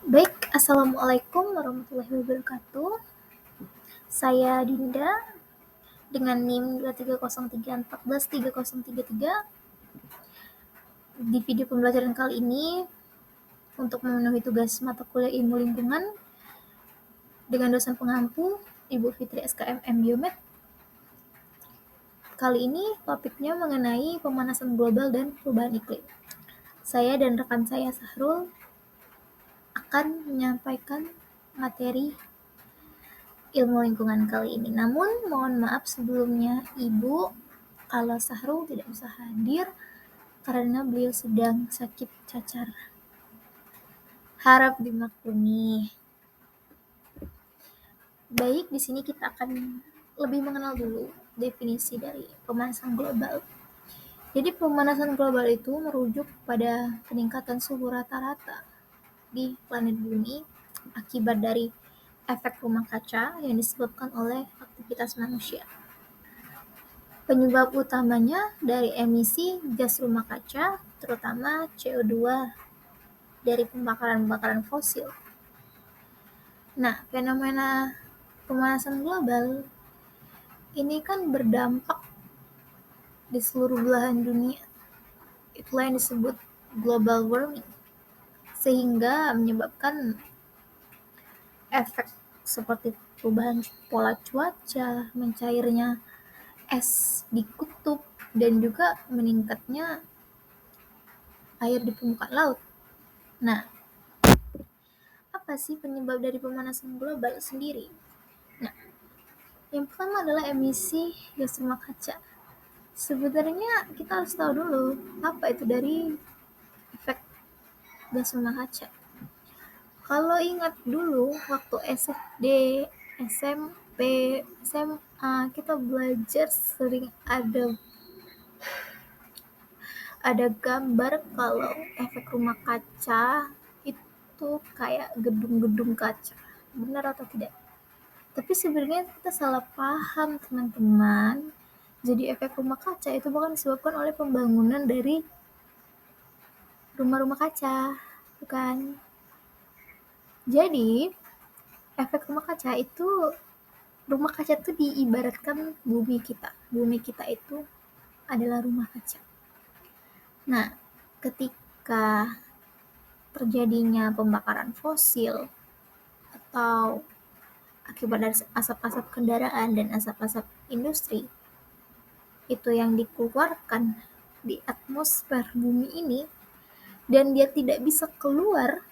Baik, Assalamualaikum warahmatullahi wabarakatuh. Saya Dinda dengan NIM 23034133033. Di video pembelajaran kali ini untuk memenuhi tugas mata kuliah ilmu lingkungan dengan dosen pengampu Ibu Fitri SKMM Biomed. Kali ini topiknya mengenai pemanasan global dan perubahan iklim. Saya dan rekan saya Sahrul akan menyampaikan materi ilmu lingkungan kali ini. Namun mohon maaf sebelumnya Ibu kalau Sahrul tidak bisa hadir karena beliau sedang sakit cacar. Harap dimaklumi. Baik, di sini kita akan lebih mengenal dulu definisi dari pemanasan global. Jadi pemanasan global itu merujuk pada peningkatan suhu rata-rata di planet bumi akibat dari efek rumah kaca yang disebabkan oleh aktivitas manusia. Penyebab utamanya dari emisi gas rumah kaca, terutama CO2 dari pembakaran fosil. Nah, fenomena pemanasan global ini kan berdampak di seluruh belahan dunia. Itulah yang disebut global warming, sehingga menyebabkan efek seperti perubahan pola cuaca, mencairnya es di kutub, dan juga meningkatnya air di permukaan laut. Nah, apa sih penyebab dari pemanasan global sendiri? Nah, yang pertama adalah emisi gas rumah kaca. Sebenarnya kita harus tahu dulu apa itu dari efek gas rumah kaca. Kalau ingat dulu waktu SD, SMP, SMA kita belajar sering ada gambar kalau efek rumah kaca itu kayak gedung-gedung kaca. Benar atau tidak? Tapi sebenarnya kita salah paham, teman-teman. Jadi efek rumah kaca itu bukan disebabkan oleh pembangunan dari rumah-rumah kaca, bukan. Jadi efek rumah kaca itu diibaratkan bumi kita. Bumi kita itu adalah rumah kaca. Nah, ketika terjadinya pembakaran fosil atau akibat dari asap-asap kendaraan dan asap-asap industri, itu yang dikeluarkan di atmosfer bumi ini dan dia tidak bisa keluar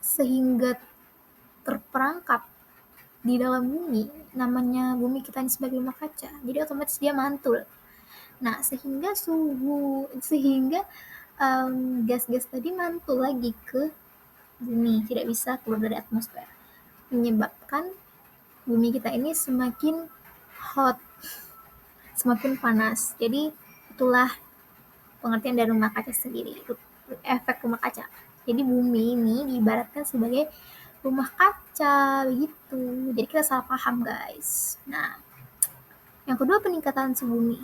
sehingga terperangkap di dalam bumi. Namanya bumi kita ini sebagai rumah kaca, jadi otomatis dia mantul. Nah, sehingga gas-gas tadi mantul lagi ke bumi, tidak bisa keluar dari atmosfer, menyebabkan bumi kita ini semakin hot, semakin panas. Jadi itulah pengertian dari rumah kaca sendiri, efek rumah kaca. Jadi bumi ini diibaratkan sebagai rumah kaca begitu. Jadi kita salah paham, guys. Nah, yang kedua, peningkatan suhu bumi.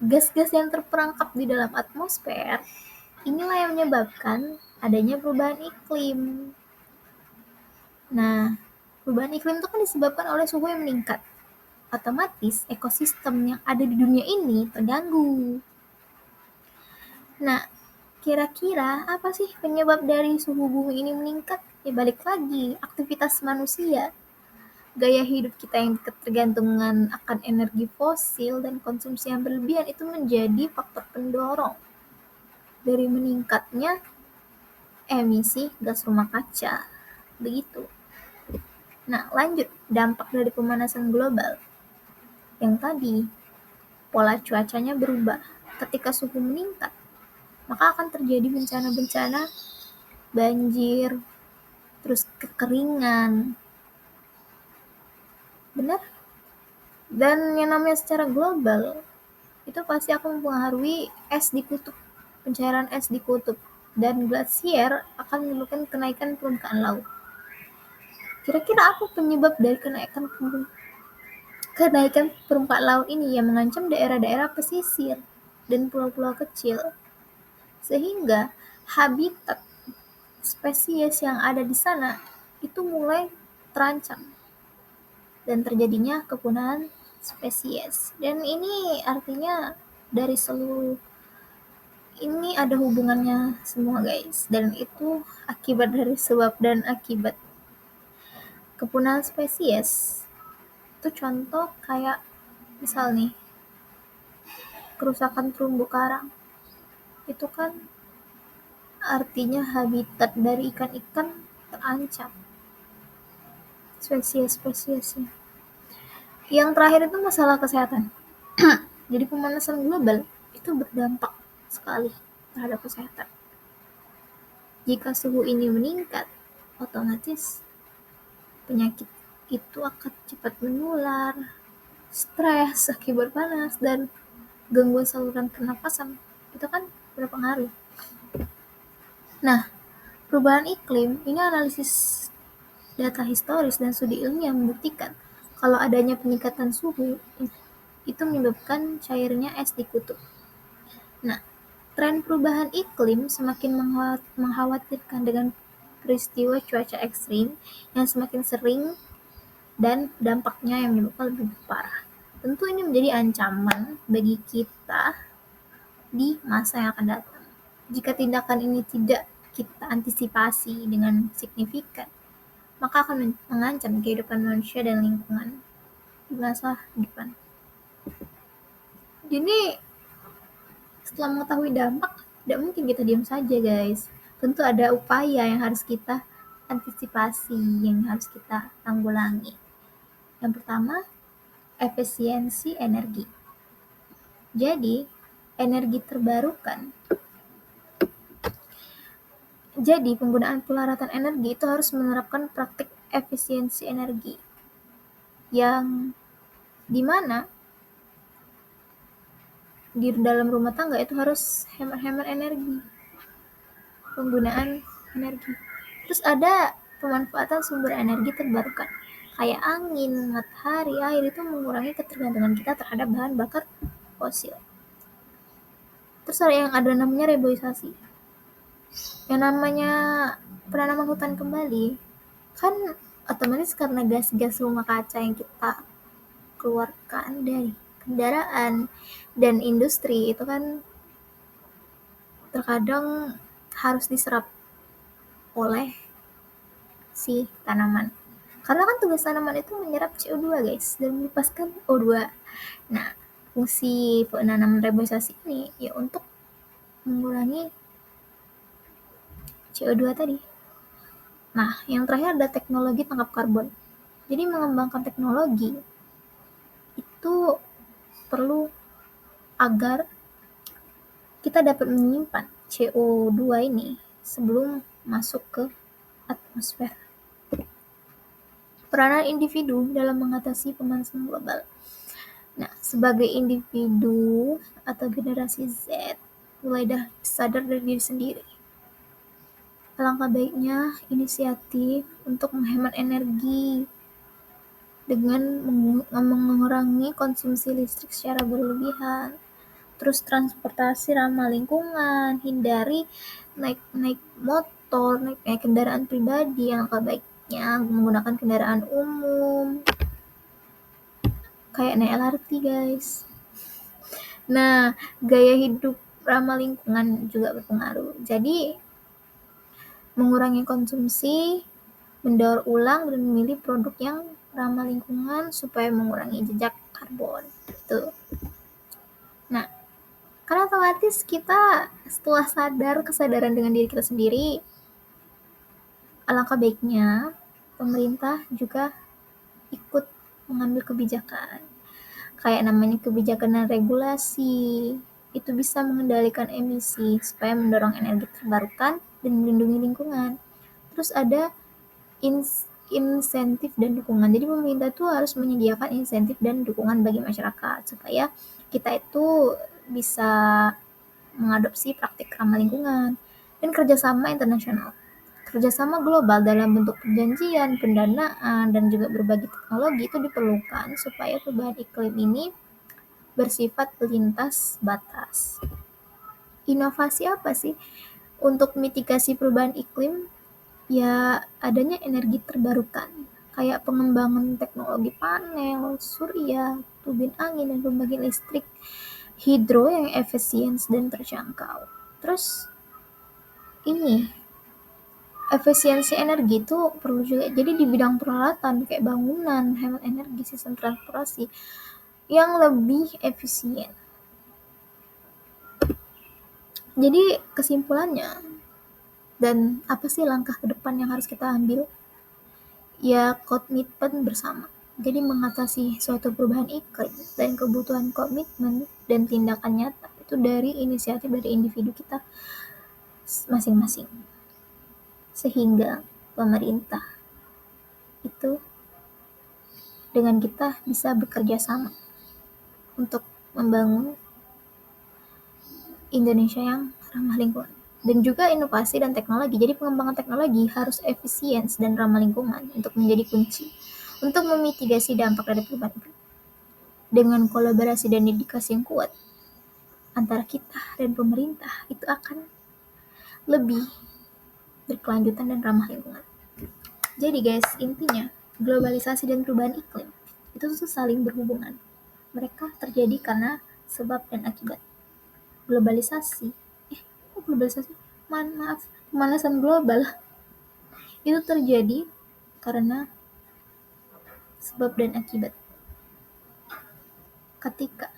Gas-gas yang terperangkap di dalam atmosfer inilah yang menyebabkan adanya perubahan iklim. Nah, perubahan iklim itu kan disebabkan oleh suhu yang meningkat. Otomatis ekosistem yang ada di dunia ini terganggu. Nah, kira-kira apa sih penyebab dari suhu bumi ini meningkat? Ya balik lagi, aktivitas manusia. Gaya hidup kita yang ketergantungan akan energi fosil dan konsumsi yang berlebihan itu menjadi faktor pendorong dari meningkatnya emisi gas rumah kaca. Begitu. Nah, lanjut dampak dari pemanasan global. Yang tadi, pola cuacanya berubah. Ketika suhu meningkat, maka akan terjadi bencana-bencana, banjir, terus kekeringan. Benar? Dan yang namanya secara global, itu pasti akan mempengaruhi es di kutub, pencairan es di kutub, dan glasier akan menyebabkan kenaikan permukaan laut. Kira-kira apa penyebab dari kenaikan permukaan laut ini yang mengancam daerah-daerah pesisir dan pulau-pulau kecil, sehingga habitat spesies yang ada di sana itu mulai terancam dan terjadinya kepunahan spesies. Dan ini artinya dari seluruh ini ada hubungannya semua guys, dan itu akibat dari sebab dan akibat. Kepunahan spesies itu contoh kayak misal nih kerusakan terumbu karang, itu kan artinya habitat dari ikan-ikan terancam spesies-spesiesnya. Yang terakhir itu masalah kesehatan. Jadi pemanasan global itu berdampak sekali terhadap kesehatan. Jika suhu ini meningkat, otomatis penyakit itu akan cepat menular, stres akibat panas, dan gangguan saluran pernapasan itu kan berpengaruh. Nah, perubahan iklim ini analisis data historis dan studi ilmiah membuktikan kalau adanya peningkatan suhu itu menyebabkan cairnya es di kutub. Nah, tren perubahan iklim semakin mengkhawatirkan dengan peristiwa cuaca ekstrim yang semakin sering dan dampaknya yang menyebabkan lebih parah. Tentu ini menjadi ancaman bagi kita di masa yang akan datang. Jika tindakan ini tidak kita antisipasi dengan signifikan, maka akan mengancam kehidupan manusia dan lingkungan di masa depan. Jadi, setelah mengetahui dampak, tidak mungkin kita diam saja guys. Tentu ada upaya yang harus kita antisipasi, yang harus kita tanggulangi. Yang pertama, efisiensi energi. Jadi, energi terbarukan. Jadi, penggunaan pelaratan energi itu harus menerapkan praktik efisiensi energi yang dimana di dalam rumah tangga itu harus hemat-hemat energi, penggunaan energi. Terus ada pemanfaatan sumber energi terbarukan kayak angin, matahari, air itu mengurangi ketergantungan kita terhadap bahan bakar fosil. Terus ada namanya reboisasi. Yang namanya penanaman hutan kembali kan otomatis karena gas-gas rumah kaca yang kita keluarkan dari kendaraan dan industri itu kan terkadang harus diserap oleh si tanaman. Karena kan tugas tanaman itu menyerap CO2 guys dan melepaskan O2. Nah, fungsi penanaman reboisasi ini ya untuk mengurangi CO2 tadi. Nah, yang terakhir ada teknologi tangkap karbon. Jadi mengembangkan teknologi itu perlu agar kita dapat menyimpan CO2 ini sebelum masuk ke atmosfer. Peranan individu dalam mengatasi pemanasan global. Nah, sebagai individu atau generasi Z, mulai dah sadar dari diri sendiri. Alangkah baiknya inisiatif untuk menghemat energi dengan mengurangi konsumsi listrik secara berlebihan. Terus transportasi ramah lingkungan, hindari naik motor, naik kendaraan pribadi. Alangkah baiknya menggunakan kendaraan umum kayak naik LRT guys. Nah, gaya hidup ramah lingkungan juga berpengaruh. Jadi mengurangi konsumsi, mendaur ulang, dan memilih produk yang ramah lingkungan supaya mengurangi jejak karbon. Gitu. Nah, karena otomatis kita setelah kesadaran dengan diri kita sendiri, alangkah baiknya pemerintah juga ikut mengambil kebijakan. Kayak namanya kebijakan dan regulasi, itu bisa mengendalikan emisi supaya mendorong energi terbarukan dan melindungi lingkungan. Terus ada insentif dan dukungan. Jadi pemerintah itu harus menyediakan insentif dan dukungan bagi masyarakat supaya kita itu bisa mengadopsi praktik ramah lingkungan dan kerjasama internasional. Kerjasama global dalam bentuk perjanjian, pendanaan, dan juga berbagi teknologi itu diperlukan supaya perubahan iklim ini bersifat lintas batas. Inovasi apa sih untuk mitigasi perubahan iklim? ya adanya energi terbarukan, kayak pengembangan teknologi panel, surya, turbin angin, dan pembangkit listrik hidro yang efisien dan terjangkau. Terus ini efisiensi energi itu perlu juga. Jadi di bidang peralatan kayak bangunan, hemat energi, sistem transportasi yang lebih efisien. Jadi kesimpulannya, dan apa sih langkah ke depan yang harus kita ambil? Ya komitmen bersama. Jadi mengatasi suatu perubahan iklim dan kebutuhan komitmen dan tindakan nyata itu dari inisiatif dari individu kita masing-masing. Sehingga pemerintah itu dengan kita bisa bekerja sama untuk membangun Indonesia yang ramah lingkungan. Dan juga inovasi dan teknologi. Jadi pengembangan teknologi harus efisien dan ramah lingkungan untuk menjadi kunci untuk memitigasi dampak dari perubahan iklim. Dengan kolaborasi dan dedikasi yang kuat antara kita dan pemerintah, itu akan lebih berkelanjutan dan ramah lingkungan. Jadi guys, intinya globalisasi dan perubahan iklim itu tuh saling berhubungan. Mereka terjadi karena sebab dan akibat. Globalisasi, globalisasi, maaf, pemanasan global itu terjadi karena sebab dan akibat. Ketika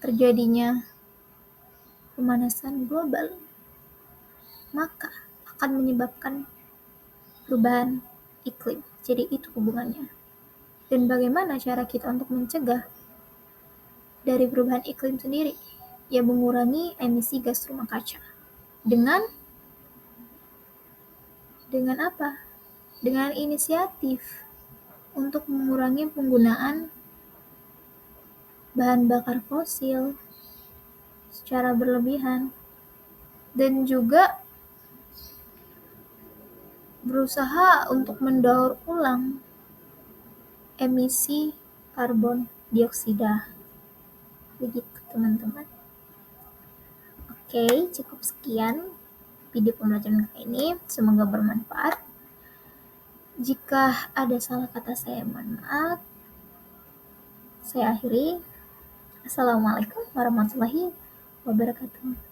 terjadinya pemanasan global, maka akan menyebabkan perubahan iklim. Jadi itu hubungannya. Dan bagaimana cara kita untuk mencegah dari perubahan iklim sendiri? Ya mengurangi emisi gas rumah kaca. Dengan apa? Dengan inisiatif untuk mengurangi penggunaan bahan bakar fosil secara berlebihan, dan juga berusaha untuk mendaur ulang emisi karbon dioksida. Begitu teman-teman. Oke, cukup sekian video pembelajaran kali ini. Semoga bermanfaat. Jika ada salah kata saya mohon maaf. Saya akhiri. Assalamualaikum warahmatullahi wabarakatuh.